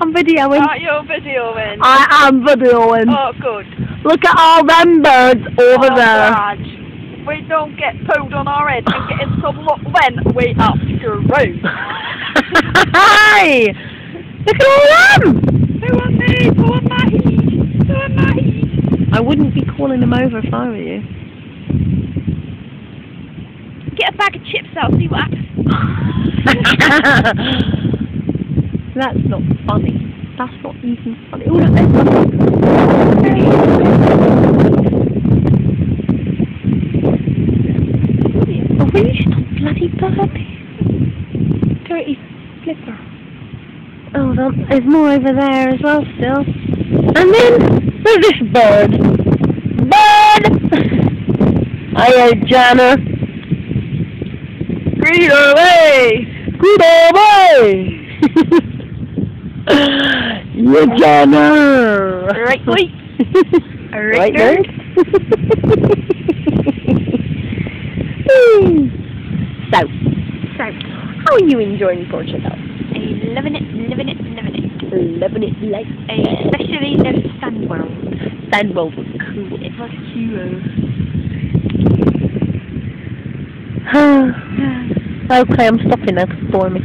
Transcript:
I'm videoing. Are you videoing? I am videoing. Oh, good. Look at all them birds over there. Raj, we don't get food on our head and get in some luck when we are screwed. Hey! Look at all them! Who are me? Who am I? Who am I? I wouldn't be calling them over if I were you. Get a bag of chips out, see what happens. That's not funny. That's not even funny. Oh, look, there's one. Oh, will you stop bloody burping? Dirty flipper. Oh, there's more over there as well still. And then, there's this bird. Bird! Hiya, Jana. Greet away! Good away! Yeah, Jana! Right, wait. Right, nerd? So, how are you enjoying Portugal? Loving it, living it, living it. Loving it like Especially the Sun World. Sun World was cool. It was cool. Okay, I'm stopping now, 'cause it's boring me.